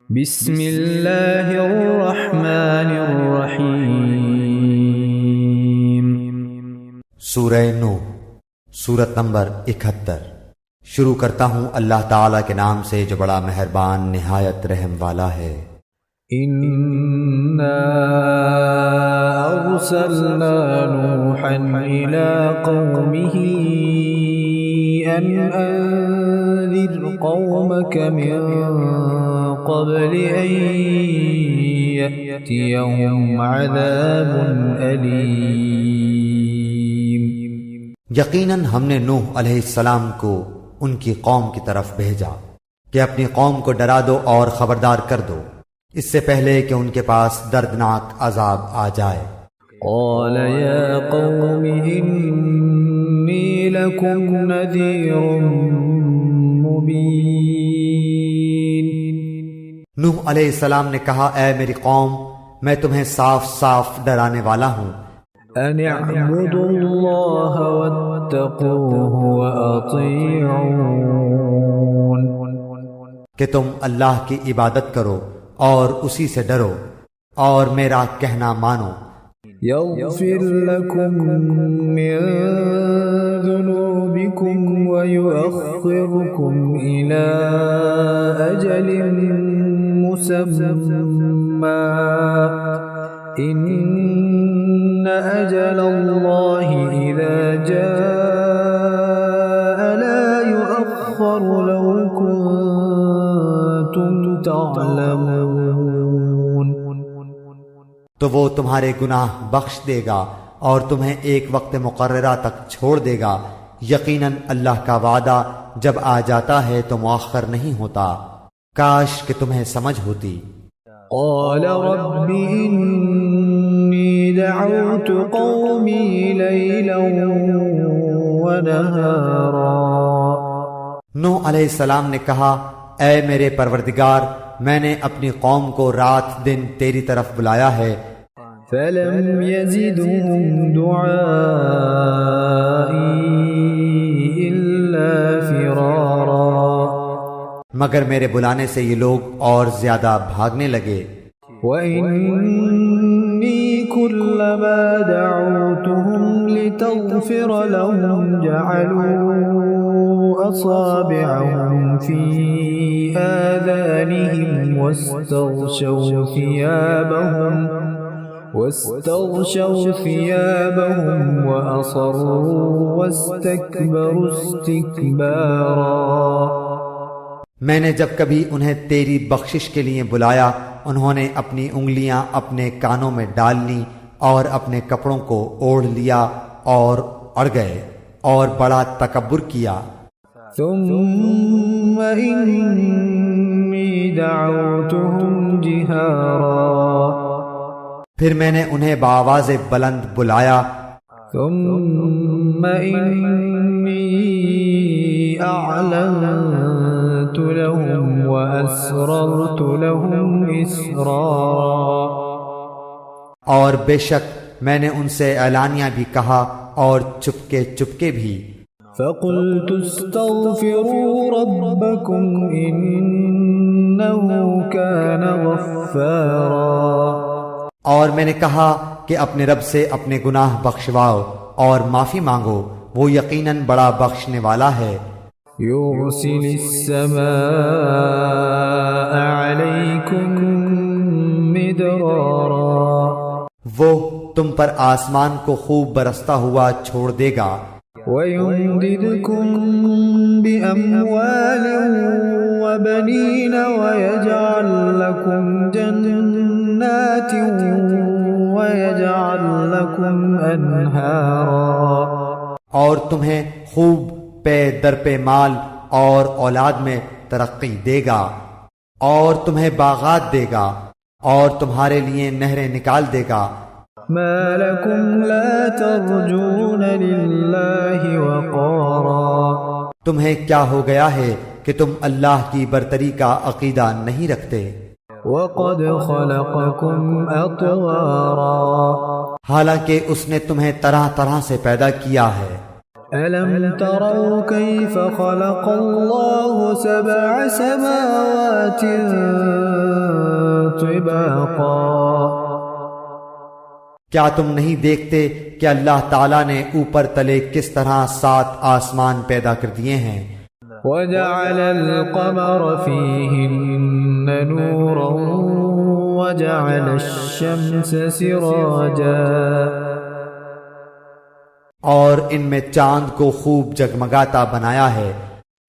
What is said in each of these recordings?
بسم اللہ الرحمن الرحیم۔ سورہ نوح، سورت نمبر 71۔ شروع کرتا ہوں اللہ تعالیٰ کے نام سے جو بڑا مہربان نہایت رحم والا ہے۔ اِنَّا أَرْسَلْنَا نُوحًا إِلَىٰ قَوْمِهِ أَنْ أَنذِرْ قَوْمَكَ مِن قَبْلِ أَن يَأْتِيَهُمْ عَذَابٌ أَلِيمٌ۔ یقیناً ہم نے نوح علیہ السلام کو ان کی قوم کی طرف بھیجا کہ اپنی قوم کو ڈرا دو اور خبردار کر دو اس سے پہلے کہ ان کے پاس دردناک عذاب آ جائے۔ قال يا قوم إني لكم نذير مبين۔ نوح علیہ السلام نے کہا، اے میری قوم، میں تمہیں صاف صاف ڈرانے والا ہوں۔ أن اعبدوا الله واتقوه وأطيعون۔ کہ تم اللہ کی عبادت کرو اور اسی سے ڈرو اور میرا کہنا مانو۔ يغفر لكم من ذنوبكم ويؤخركم إلى أجل مسمى إن أجل الله إذا جاء لا يؤخر لو كنتم تعلمون۔ تو وہ تمہارے گناہ بخش دے گا اور تمہیں ایک وقت مقررہ تک چھوڑ دے گا۔ یقیناً اللہ کا وعدہ جب آ جاتا ہے تو مؤخر نہیں ہوتا، کاش کہ تمہیں سمجھ ہوتی۔ قال رب إني دعوت قومي ليلا ونهارا۔ نوح علیہ السلام نے کہا، اے میرے پروردگار، میں نے اپنی قوم کو رات دن تیری طرف بلایا ہے، فلم يزدهم دعائي إلا فرارا۔ مگر میرے بلانے سے یہ لوگ اور زیادہ بھاگنے لگے۔ وإني كلما دعوتهم لتغفر لهم جعلوا أصابعهم في آذانهم واستغشوا ثيابهم وأصروا واستكبروا استكبارا۔ میں نے جب کبھی انہیں تیری بخشش کے لیے بلایا، انہوں نے اپنی انگلیاں اپنے کانوں میں ڈال لیں اور اپنے کپڑوں کو اوڑھ لیا اور اڑ گئے اور بڑا تکبر کیا۔ ثم إني دعوتهم جهارا۔ پھر میں نے انہیں بآواز بلند بلایا۔ ثم إني أعلنت لهم وأسررت لهم إسرارا۔ اور بے شک میں نے ان سے اعلانیہ بھی کہا اور چپکے چپکے بھی۔ فقلت استغفروا ربكم إنه كان غفارا۔ اور میں نے کہا کہ اپنے رب سے اپنے گناہ بخشواؤ اور معافی مانگو، وہ یقیناً بڑا بخشنے والا ہے۔ يرسل السماء عليكم مدرارا۔ وہ تم پر آسمان کو خوب برستا ہوا چھوڑ دے گا۔ ويمددكم بأموال وبنين ويجعل لكم جنات ويجعل لكم أنهارا۔ اور تمہیں خوب پے در پہ مال اور اولاد میں ترقی دے گا، اور تمہیں باغات دے گا اور تمہارے لیے نہریں نکال دے گا۔ ما لكم لا ترجون لله وقارا۔ تمہیں کیا ہو گیا ہے کہ تم اللہ کی برتری کا عقیدہ نہیں رکھتے؟ وقد خلقكم أطوارا۔ حالانکہ اس نے تمہیں طرح طرح سے پیدا کیا ہے۔ ألم تروا كيف خلق الله 7 سماوات طباقا کیا تم نہیں دیکھتے کہ اللہ تعالیٰ نے اوپر تلے کس طرح 7 آسمان پیدا کر دیے ہیں؟ وجعل القمر فيهن نورا وجعل الشمس سراجا اور ان میں چاند کو خوب جگمگاتا بنایا ہے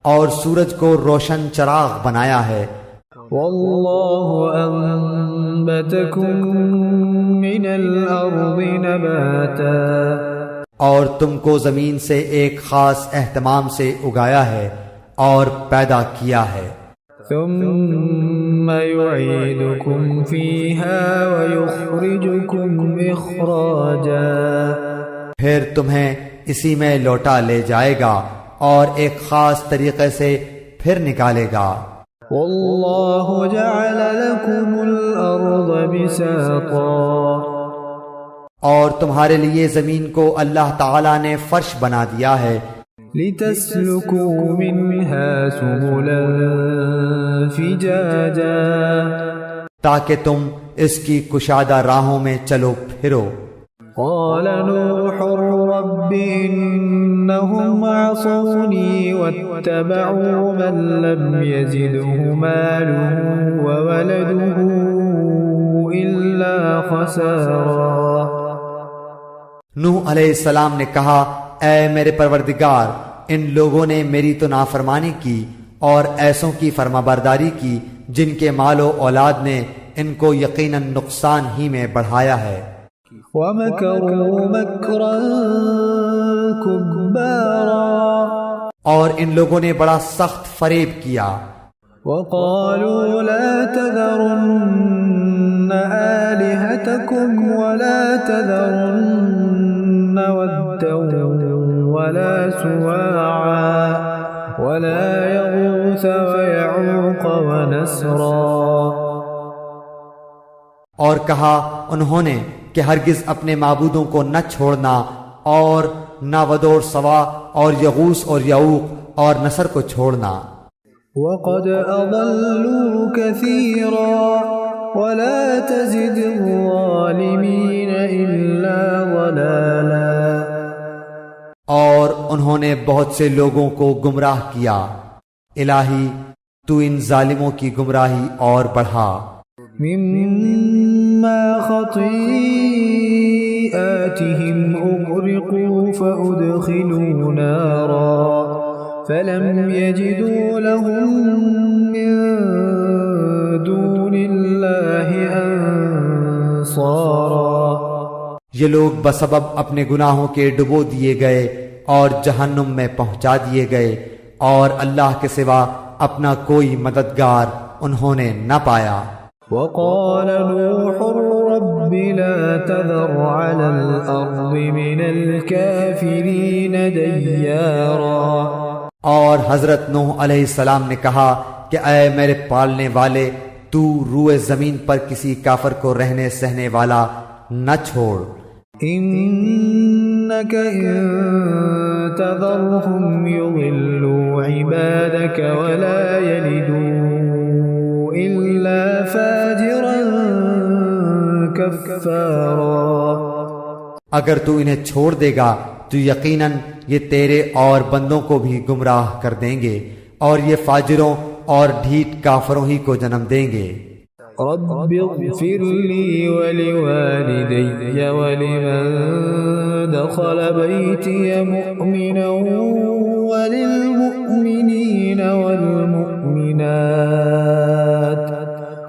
اور سورج کو روشن چراغ بنایا ہے۔ والله أنبتكم من الأرض نباتا اور تم کو زمین سے ایک خاص اہتمام سے اگایا ہے اور پیدا کیا ہے۔ ثم يعيدكم فيها ويخرجكم إخراجا پھر تمہیں اسی میں لوٹا لے جائے گا اور ایک خاص طریقے سے پھر نکالے گا۔ والله جعل لكم الأرض بساطا اور تمہارے لیے زمین کو اللہ تعالیٰ نے فرش بنا دیا ہے، لتسلكوا منها سبلا فجاجا تاکہ تم اس کی کشادہ راہوں میں چلو پھرو۔ قال نوح رب إنهم عصوني واتبعوا من لم يزده ماله وولده إلا خسارا۔ نوح علیہ السلام نے کہا، اے میرے پروردگار، ان لوگوں نے میری تو نافرمانی کی اور ایسوں کی فرمانبرداری کی جن کے مال و اولاد نے ان کو یقیناً نقصان ہی میں بڑھایا ہے۔ وَمَكَرُوا مَكْرًا كُبَّارًا اور ان لوگوں نے بڑا سخت فریب کیا۔ وَقَالُوا لَا تَذَرُنَّ آلِهَتَكُمْ وَلَا تَذَرُنَّ وَدًّا وَلَا سُوَاعًا وَلَا يَغُوثَ وَيَعُوقَ وَنَسْرًا۔ اور کہا انہوں نے کہ ہرگز اپنے معبودوں کو نہ چھوڑنا اور نہ ود اور سوا اور یغوث اور یعوق اور نصر کو چھوڑنا۔ وَقَدْ أَضَلُّوا كَثِيرًا وَلَا تَزِدِ الظَّالِمِينَ إِلَّا ضَلَالًا۔ اور انہوں نے بہت سے لوگوں کو گمراہ کیا، الہی تو ان ظالموں کی گمراہی اور بڑھا۔ مما خطيئاتهم أغرقوا فأدخلوا نارا فلم يجدوا لهم من دون الله أنصارا۔ یہ لوگ بسبب اپنے گناہوں کے ڈبو دیے گئے اور جہنم میں پہنچا دیے گئے، اور اللہ کے سوا اپنا کوئی مددگار انہوں نے نہ پایا۔ وقال نوح رب لا تذر على الأرض من الكافرين ديارا۔ اور حضرت نوح علیہ السلام نے کہا کہ اے میرے پالنے والے، تو روئے زمین پر کسی کافر کو رہنے سہنے والا نہ چھوڑ۔ إنك إن تذرهم يضلوا عبادك ولا يلدوا إلا فاجرا كفارا۔ اگر تو انہیں چھوڑ دے گا تو یقیناً یہ تیرے اور بندوں کو بھی گمراہ کر دیں گے، اور یہ فاجروں اور ڈھیٹ کافروں ہی کو جنم دیں گے۔ رب اغفر لي ولوالدي ولمن دخل بيتي مؤمنا وللمؤمنين والمؤمنات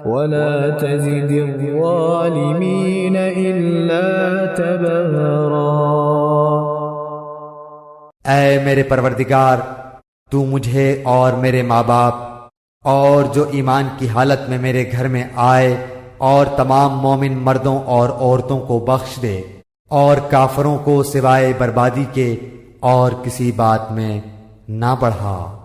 ولا تزد الظالمين إلا تبارا۔ اے میرے پروردگار، تو مجھے اور میرے ماں باپ اور جو ایمان کی حالت میں میرے گھر میں آئے اور تمام مومن مردوں اور عورتوں کو بخش دے، اور کافروں کو سوائے بربادی کے اور کسی بات میں نہ بڑھا۔